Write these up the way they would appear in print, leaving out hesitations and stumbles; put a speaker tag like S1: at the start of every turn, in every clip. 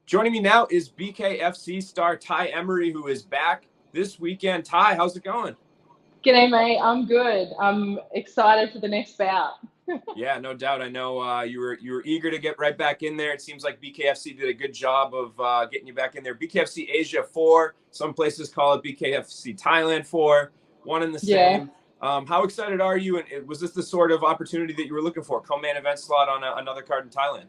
S1: Joining me now is BKFC star Tai Emery, who is back this weekend. Tai, how's it going?
S2: G'day, mate. I'm good. I'm excited for the next bout.
S1: Yeah, no doubt. I know you were eager to get right back in there. It seems like BKFC did a good job of getting you back in there. BKFC Asia 4, some places call it BKFC Thailand 4, one and the
S2: Yeah,
S1: same. How excited are you? And was this the sort of opportunity that you were looking for? Co-main event slot on another card in Thailand?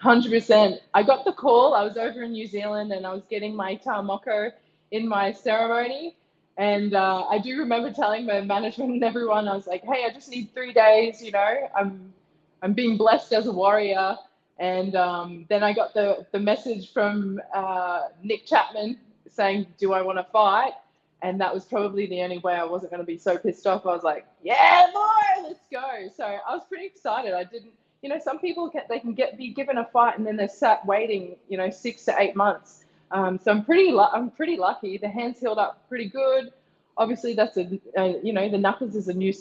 S2: 100%. I got the call. I was over in New Zealand and I was getting my tamoko in my ceremony. And I do remember telling my management and everyone, I was like, hey, I just need 3 days. I'm being blessed as a warrior. And then I got the message from Nick Chapman saying, do I want to fight? And that was probably the only way I wasn't going to be so pissed off. I was like, yeah, boy, let's go. So I was pretty excited. I didn't, some people be given a fight and then they're sat waiting, 6 to 8 months. So I'm pretty lucky. The hands healed up pretty good. Obviously, that's the knuckles is a new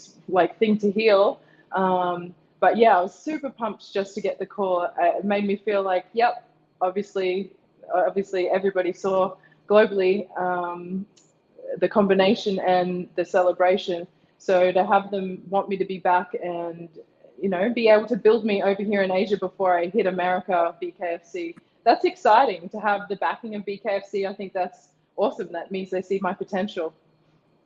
S2: thing to heal. But yeah, I was super pumped just to get the call. It made me feel like, yep, obviously everybody saw globally the combination and the celebration. So to have them want me to be back and be able to build me over here in Asia before I hit America, BKFC. That's exciting to have the backing of BKFC. I think that's awesome. That means they see my potential.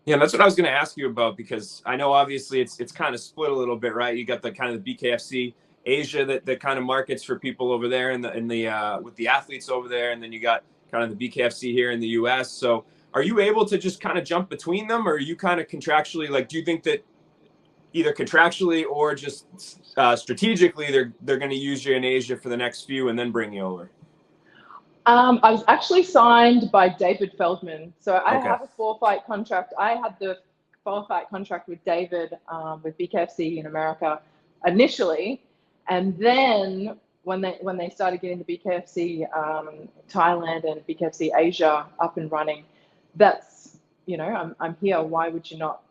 S1: Yeah, that's what I was going to ask you about, because I know obviously it's kind of split a little bit, right? You got the kind of the BKFC Asia that kind of markets for people over there in the with the athletes over there, and then you got kind of the BKFC here in the US. So are you able to just kind of jump between them, or are you kind of contractually, like, do you think that either contractually or just strategically they're going to use you in Asia for the next few and then bring you over?
S2: I was actually signed by David Feldman. So I
S1: Okay.
S2: have a 4-fight contract. I had the 4-fight contract with David with BKFC in America initially. And then when they started getting the BKFC Thailand and BKFC Asia up and running, that's, I'm here. Why would you not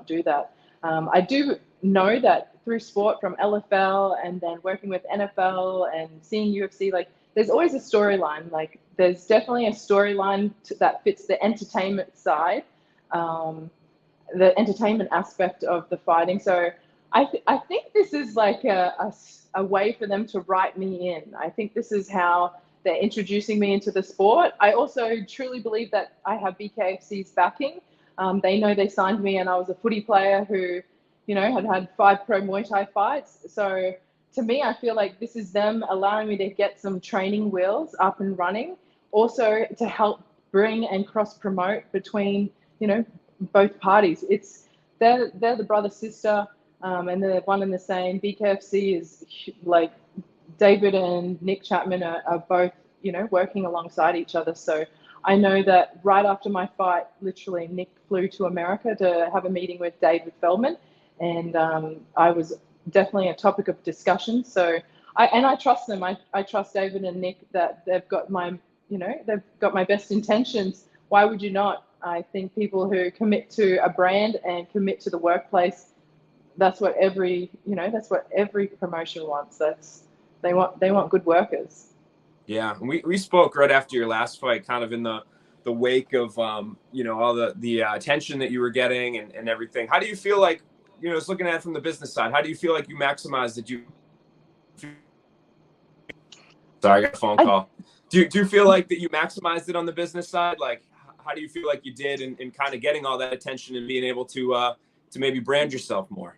S2: do that? I do know that through sport, from LFL and then working with NFL and seeing UFC, there's always a storyline. Like, there's definitely a storyline that fits the entertainment side, the entertainment aspect of the fighting. So I think this is like a way for them to write me in. I think this is how they're introducing me into the sport. I also truly believe that I have BKFC's backing. They know they signed me, and I was a footy player who, had 5 pro Muay Thai fights. So to me, I feel like this is them allowing me to get some training wheels up and running, also to help bring and cross promote between, both parties. They're the brother sister, and they're one and the same. BKFC is like David and Nick Chapman are both, working alongside each other. So I know that right after my fight, literally Nick flew to America to have a meeting with David Feldman, and I was definitely a topic of discussion. So I trust them. I trust David and Nick that they've got my best intentions. Why would you not? I think people who commit to a brand and commit to the workplace, that's what every promotion wants. They want good workers.
S1: Yeah, we spoke right after your last fight, kind of in the wake of all the attention that you were getting and everything. How do you feel like, just looking at it from the business side, how do you feel like you maximized it? Sorry, I got a phone
S2: I
S1: call. Do you feel like that you maximized it on the business side? Like, how do you feel like you did in kind of getting all that attention and being able to maybe brand yourself more?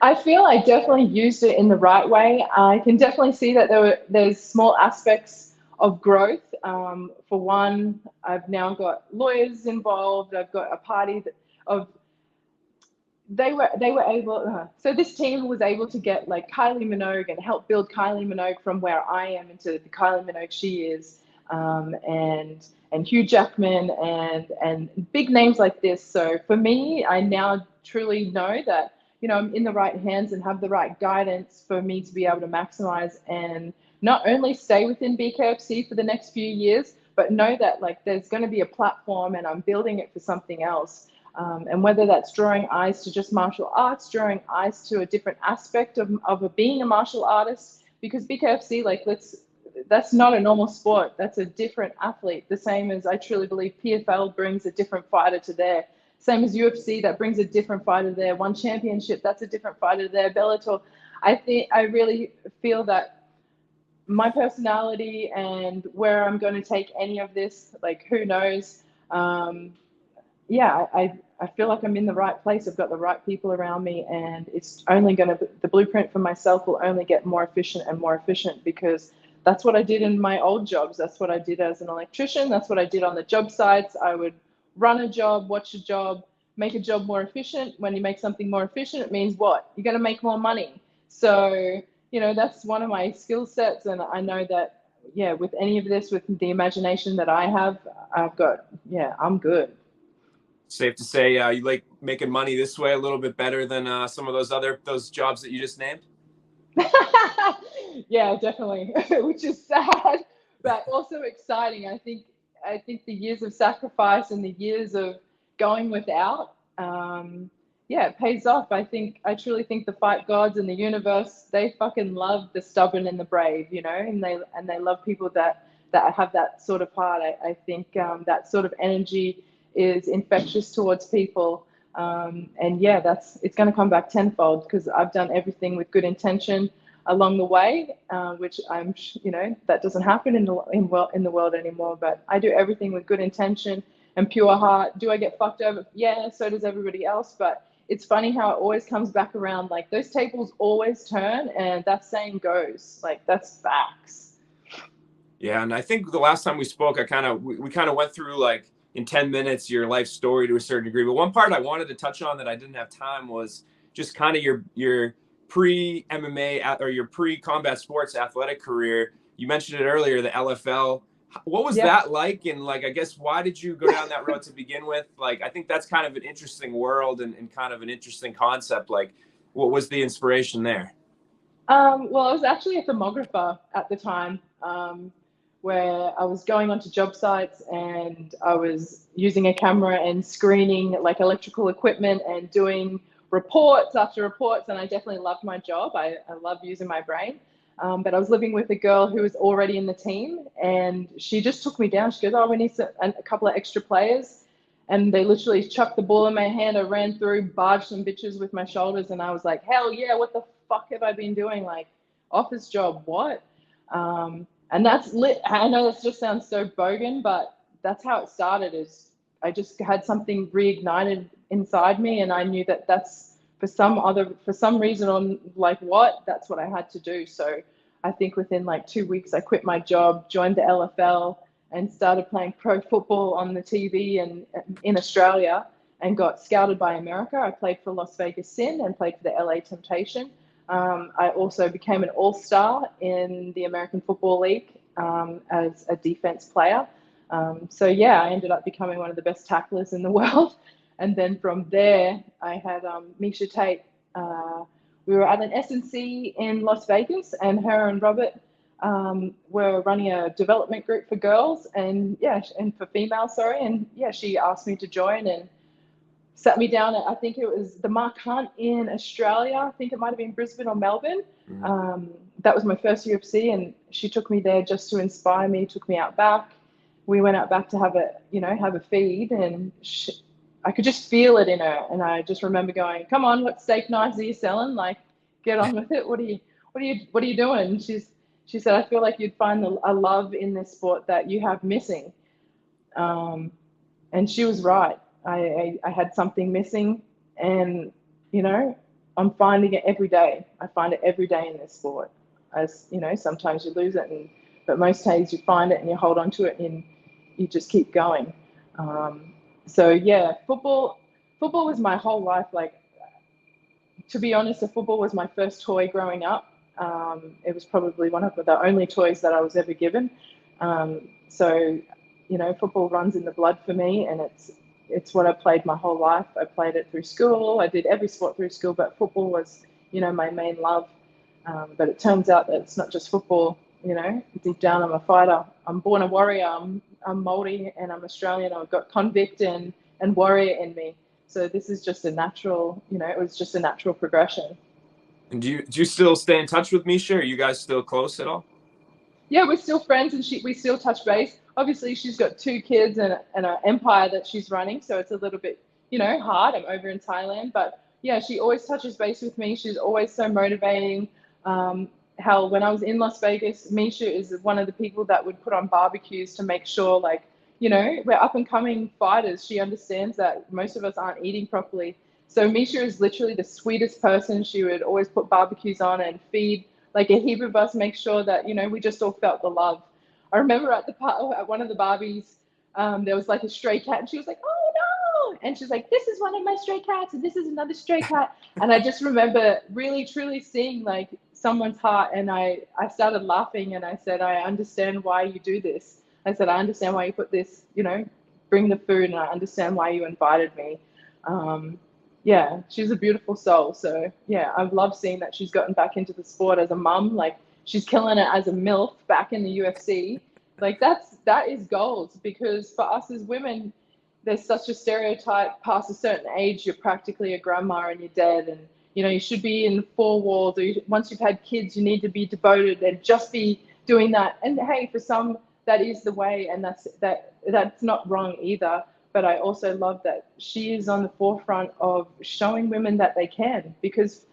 S2: I feel I definitely used it in the right way. I can definitely see that there's small aspects of growth. For one, I've now got lawyers involved. I've got a party of they were able. So this team was able to get like Kylie Minogue and help build Kylie Minogue from where I am into the Kylie Minogue she is, and Hugh Jackman and big names like this. So for me, I now truly know that I'm in the right hands and have the right guidance for me to be able to maximize and not only stay within BKFC for the next few years, but know that like there's going to be a platform and I'm building it for something else. And whether that's drawing eyes to just martial arts, drawing eyes to a different aspect of being a martial artist, because BKFC, that's not a normal sport. That's a different athlete. The same as I truly believe PFL brings a different fighter to there. Same as UFC, that brings a different fighter there. One championship, that's a different fighter there. Bellator. I really feel that my personality and where I'm going to take any of this, like, who knows? Yeah, I feel like I'm in the right place. I've got the right people around me, and it's only going to, the blueprint for myself will only get more efficient and more efficient, because that's what I did in my old jobs. That's what I did as an electrician. That's what I did on the job sites. I would run a job, watch a job, make a job more efficient. When you make something more efficient, it means what? You're going to make more money. So, you know, that's one of my skill sets. And I know that, yeah, with any of this, with the imagination that I have, I'm good.
S1: Safe to say you like making money this way a little bit better than some of those jobs that you just named?
S2: Yeah, definitely, which is sad, but also exciting. I think the years of sacrifice and the years of going without, it pays off. I truly think the fight gods and the universe, they fucking love the stubborn and the brave, you know, and they love people that have that sort of heart. I think that sort of energy is infectious towards people. And yeah, it's going to come back tenfold, because I've done everything with good intention along the way, which I'm, you know, that doesn't happen in the world anymore. But I do everything with good intention and pure heart. Do I get fucked over? Yeah, so does everybody else. But it's funny how it always comes back around. Like, those tables always turn, and that saying goes. Like, that's facts.
S1: Yeah, and I think the last time we spoke, we kind of went through, like, in 10 minutes your life story to a certain degree. But one part I wanted to touch on that I didn't have time was just kind of your pre-MMA or your pre-combat sports athletic career. You mentioned it earlier, the LFL. What was that like? And, like, I guess, why did you go down that road to begin with? Like, I think that's kind of an interesting world and kind of an interesting concept. Like, what was the inspiration there?
S2: Well, I was actually a thermographer at the time, where I was going onto job sites and I was using a camera and screening, like, electrical equipment and doing reports after reports. And I definitely loved my job. I love using my brain. But I was living with a girl who was already in the team, and she just took me down. She goes, "Oh, we need a couple of extra players." And they literally chucked the ball in my hand. I ran through, barged some bitches with my shoulders, and I was like, hell yeah, what the fuck have I been doing? Like, office job, what? And that's lit. I know this just sounds so bogan, but that's how it started. Is I just had something reignited inside me, and I knew that that's for some reason, on, like, what, that's what I had to do. So I think within, like, 2 weeks, I quit my job, joined the LFL, and started playing pro football on the TV and in Australia, and got scouted by America. I played for Las Vegas Sin and played for the LA Temptation. I also became an all-star in the American Football League as a defense player. So yeah, I ended up becoming one of the best tacklers in the world. And then from there, I had Miesha Tate. We were at an S&C in Las Vegas, and her and Robert were running a development group for girls and for females, sorry. And yeah, she asked me to join and sat me down at, I think it was the Mark Hunt in Australia. I think it might have been Brisbane or Melbourne. That was my first UFC, and she took me there just to inspire me, took me out back. We went out back to have a feed, and I could just feel it in her. And I just remember going, "Come on, what steak knives are you selling? Like, get on with it. What are you doing?" And she said, "I feel like you'd find a love in this sport that you have missing." And she was right. I had something missing, and, you know, I'm finding it every day. I find it every day in this sport. As you know, sometimes you lose it, but most days you find it and you hold on to it and you just keep going. So yeah, football was my whole life. Like, to be honest, the football was my first toy growing up. It was probably one of the only toys that I was ever given. So, you know, football runs in the blood for me, and it's what I played my whole life. I played it through school. I did every sport through school, but football was, you know, my main love. But it turns out that it's not just football. You know, deep down, I'm a fighter. I'm born a warrior. I'm Māori and I'm Australian. I've got convict and warrior in me. So this is just a natural, you know, it was just a natural progression.
S1: And do you still stay in touch with Miesha? Are you guys still close at all?
S2: Yeah, we're still friends, and we still touch base. Obviously, she's got 2 kids and an empire that she's running, so it's a little bit, hard. I'm over in Thailand, but yeah, she always touches base with me. She's always so motivating. Hell, when I was in Las Vegas, Miesha is one of the people that would put on barbecues to make sure, like, we're up and coming fighters. She understands that most of us aren't eating properly. So Miesha is literally the sweetest person. She would always put barbecues on and feed like a heap of us, make sure that, we just all felt the love. I remember at one of the Barbies, there was like a stray cat, and she was like, "Oh no!" And she's like, "This is one of my stray cats, and this is another stray cat." And I just remember really, truly seeing like someone's heart, and I started laughing, and I said, "I understand why you do this." I said, "I understand why you put this, bring the food, and I understand why you invited me." Yeah, she's a beautiful soul. So yeah, I've loved seeing that she's gotten back into the sport as a mum. Like, she's killing it as a MILF back in the UFC. Like, that is gold, because for us as women, there's such a stereotype. Past a certain age, you're practically a grandma and you're dead, and you should be in 4 walls. Or once you've had kids, you need to be devoted and just be doing that. And hey, for some, that is the way, and that's not wrong either. But I also love that she is on the forefront of showing women that they can, because,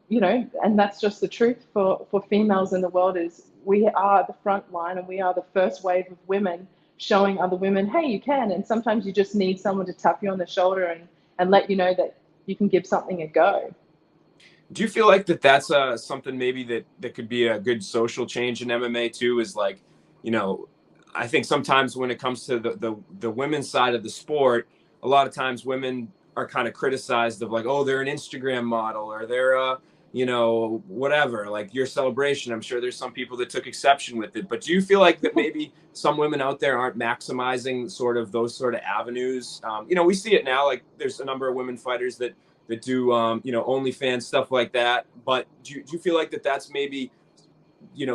S2: and that's just the truth for females in the world, is we are the front line, and we are the first wave of women showing other women, hey, you can. And sometimes you just need someone to tap you on the shoulder and let you know that you can give something a go.
S1: Do you feel like that's something maybe that could be a good social change in MMA too? Is like, I think sometimes when it comes to the women's side of the sport, a lot of times women are kind of criticized of like, oh, they're an Instagram model, or they're whatever, like your celebration. I'm sure there's some people that took exception with it, but do you feel like that maybe some women out there aren't maximizing sort of those sort of avenues? We see it now, like there's a number of women fighters that do OnlyFans, stuff like that. But do you feel like that's maybe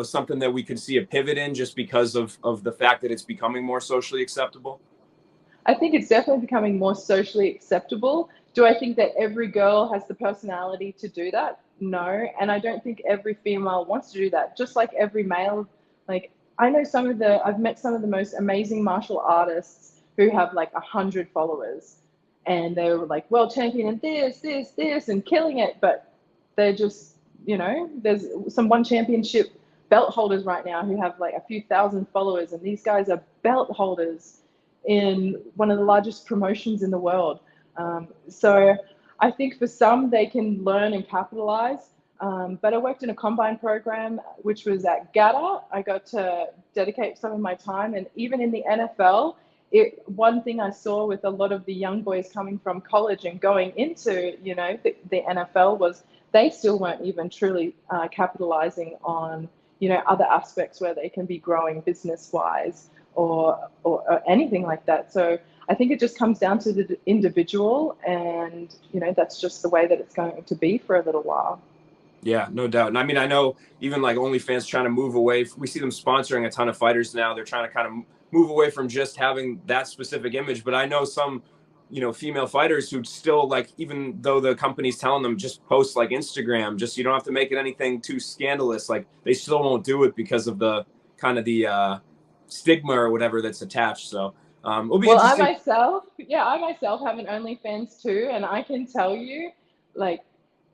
S1: something that we could see a pivot in, just because of the fact that it's becoming more socially acceptable?
S2: I think it's definitely becoming more socially acceptable. Do I think that every girl has the personality to do that? No. And I don't think every female wants to do that. Just like every male, like I've met some of the most amazing martial artists who have like 100 followers, and they were like world champion and this, and killing it. But they're just, there's some one championship belt holders right now who have like a few thousand followers, and these guys are belt holders in one of the largest promotions in the world. So I think for some, they can learn and capitalize. But I worked in a combine program, which was at GATA. I got to dedicate some of my time. And even in the NFL, one thing I saw with a lot of the young boys coming from college and going into, the NFL, was they still weren't even truly capitalizing on, other aspects where they can be growing business-wise or anything like that. So I think it just comes down to the individual, and that's just the way that it's going to be for a little while.
S1: Yeah, no doubt. And I mean, I know even like OnlyFans trying to move away. We see them sponsoring a ton of fighters now. They're trying to kind of move away from just having that specific image. But I know some, female fighters who still, like, even though the company's telling them just post like Instagram, just you don't have to make it anything too scandalous, like they still won't do it because of the kind of the stigma or whatever that's attached. So it'll be
S2: Well,
S1: interesting.
S2: I myself have an OnlyFans too, and I can tell you, like,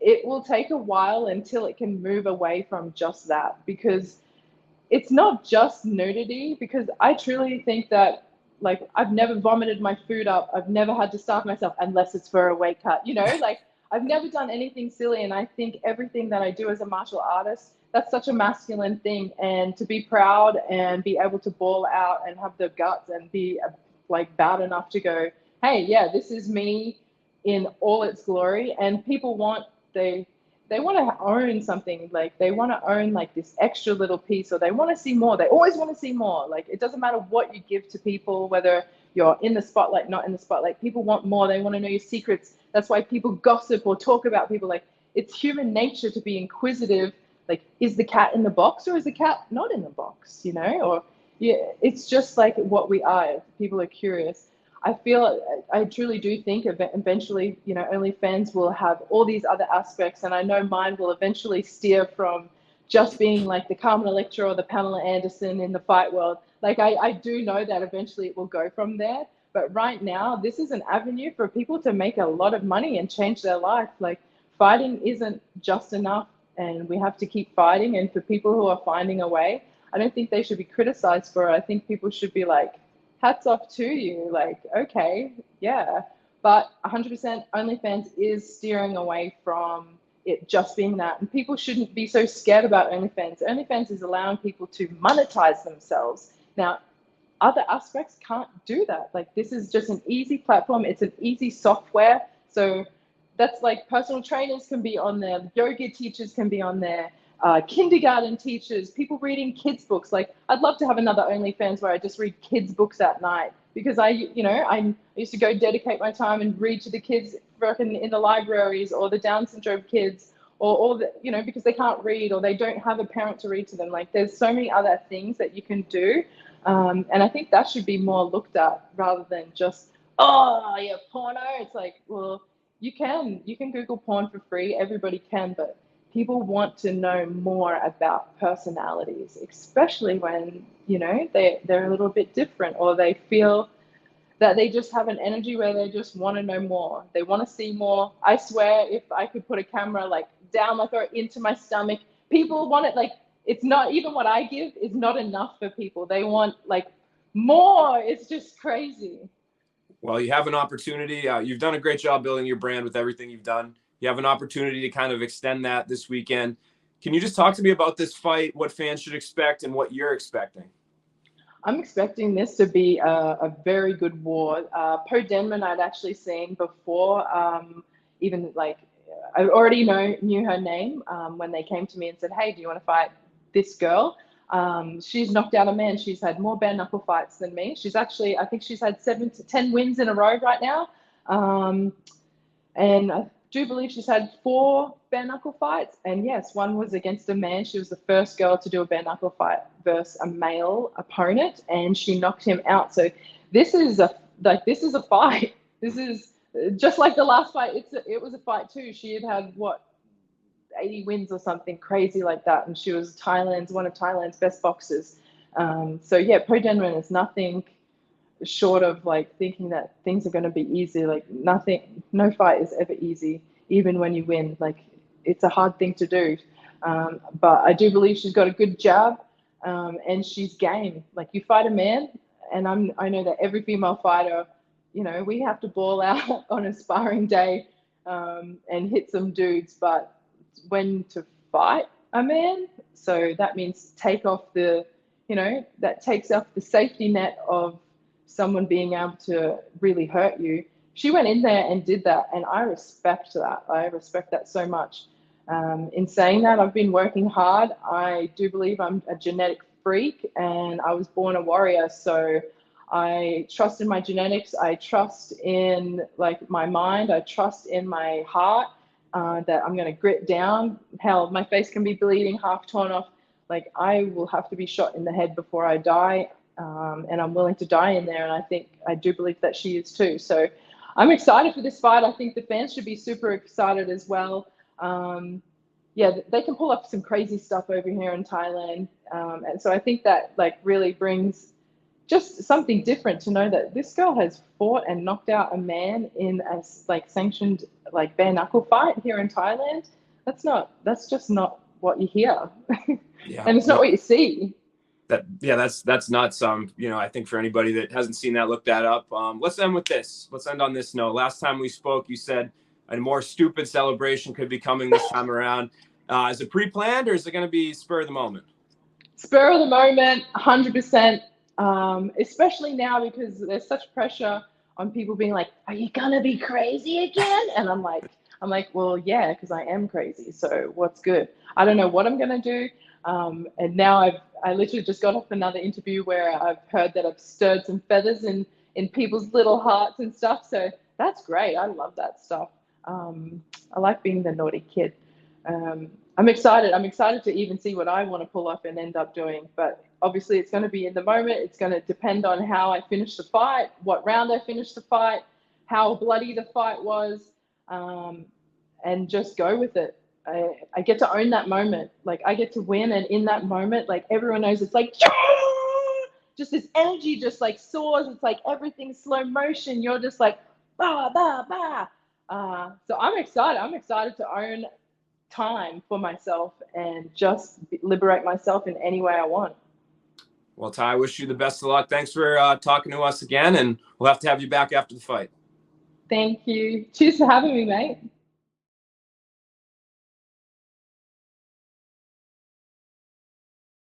S2: it will take a while until it can move away from just that, because it's not just nudity. Because I truly think that, like, I've never vomited my food up. I've never had to starve myself unless it's for a weight cut, like I've never done anything silly. And I think everything that I do as a martial artist, that's such a masculine thing. And to be proud and be able to ball out and have the guts and be like bad enough to go, hey, yeah, this is me in all its glory. And people they want to own something. Like, they want to own like this extra little piece, or they want to see more. They always want to see more. Like, it doesn't matter what you give to people, whether you're in the spotlight, not in the spotlight. People want more. They want to know your secrets. That's why people gossip or talk about people. Like, it's human nature to be inquisitive. Like, is the cat in the box, or is the cat not in the box? Or yeah, it's just like what we are. People are curious. I truly do think eventually, OnlyFans will have all these other aspects, and I know mine will eventually steer from just being like the Carmen Electra or the Pamela Anderson in the fight world. Like I do know that eventually it will go from there. But right now, this is an avenue for people to make a lot of money and change their life. Like fighting isn't just enough, and we have to keep fighting. And for people who are finding a way, I don't think they should be criticized for it. I think people should be like, hats off to you. Like, okay, yeah. But 100% OnlyFans is steering away from it just being that. And people shouldn't be so scared about OnlyFans. OnlyFans is allowing people to monetize themselves. Now, other aspects can't do that. Like this is just an easy platform. It's an easy software. So that's like personal trainers can be on there. Yoga teachers can be on there. Kindergarten teachers, people reading kids books. Like I'd love to have another OnlyFans where I just read kids books at night, because I used to go dedicate my time and read to the kids working in the libraries, or the Down syndrome kids, or all the, because they can't read or they don't have a parent to read to them. Like there's so many other things that you can do. And I think that should be more looked at rather than just, oh yeah, porno. It's like, well, you can Google porn for free. Everybody can, but people want to know more about personalities, especially when, they're a little bit different, or they feel that they just have an energy where they just want to know more. They want to see more. I swear, if I could put a camera like down my throat into my stomach, people want it. Like, it's not even what I give is not enough for people. They want like more. It's just crazy.
S1: Well, you have an opportunity. You've done a great job building your brand with everything you've done. You have an opportunity to kind of extend that this weekend. Can you just talk to me about this fight, what fans should expect and what you're expecting?
S2: I'm expecting this to be a very good war. Poe Denman I'd actually seen before, even like I already knew her name when they came to me and said, hey, do you want to fight this girl? She's knocked out a man. She's had more bare knuckle fights than me. She's actually, I think she's had 7 to 10 wins in a row right now. And I do believe she's had 4 bare knuckle fights. And yes, one was against a man. She was the first girl to do a bare knuckle fight versus a male opponent, and she knocked him out. So this is a fight. This is just like the last fight. It was a fight too. She had what, 80 wins or something crazy like that, and she was one of Thailand's best boxers. So yeah, Poe Denman is nothing short of like thinking that things are going to be easy. Like no fight is ever easy, even when you win. Like it's a hard thing to do, but I do believe she's got a good jab, and she's game. Like you fight a man, and I know that every female fighter, we have to ball out on a sparring day and hit some dudes, but when to fight a man, so that means take off the, that takes off the safety net of someone being able to really hurt you. She went in there and did that, and I respect that. I respect that so much. In saying that, I've been working hard. I do believe I'm a genetic freak, and I was born a warrior. So I trust in my genetics. I trust in like my mind. I trust in my heart that I'm going to grit down. Hell, my face can be bleeding, half torn off. Like I will have to be shot in the head before I die. And I'm willing to die in there. And I do believe that she is too. So I'm excited for this fight. I think the fans should be super excited as well. Yeah, they can pull up some crazy stuff over here in Thailand. And so I think that like really brings just something different to know that this girl has fought and knocked out a man in a like sanctioned like bare knuckle fight here in Thailand. That's just not what you hear.
S1: Yeah.
S2: And it's not what you see.
S1: That's nuts. I think for anybody that hasn't seen that, look that up. Let's end with this. Let's end on this note. Last time we spoke, you said a more stupid celebration could be coming this time around. Is it pre-planned or is it going to be spur of the moment?
S2: Spur of the moment, 100%. Especially now because there's such pressure on people being like, "Are you gonna be crazy again?" And I'm like, well, yeah, because I am crazy. So what's good? I don't know what I'm gonna do. And now I literally just got off another interview where I've heard that I've stirred some feathers in people's little hearts and stuff. So that's great. I love that stuff. I like being the naughty kid. I'm excited. I'm excited to even see what I want to pull off and end up doing. But obviously, it's going to be in the moment. It's going to depend on how I finish the fight, what round I finish the fight, how bloody the fight was, and just go with it. I get to own that moment. Like I get to win, and in that moment, like everyone knows it's like, yeah! Just this energy just like soars. It's like everything's slow motion. You're just like, bah, bah, bah. So I'm excited. I'm excited to own time for myself and just liberate myself in any way I want.
S1: Well, Tai, I wish you the best of luck. Thanks for talking to us again, and we'll have to have you back after the fight.
S2: Thank you. Cheers for having me, mate.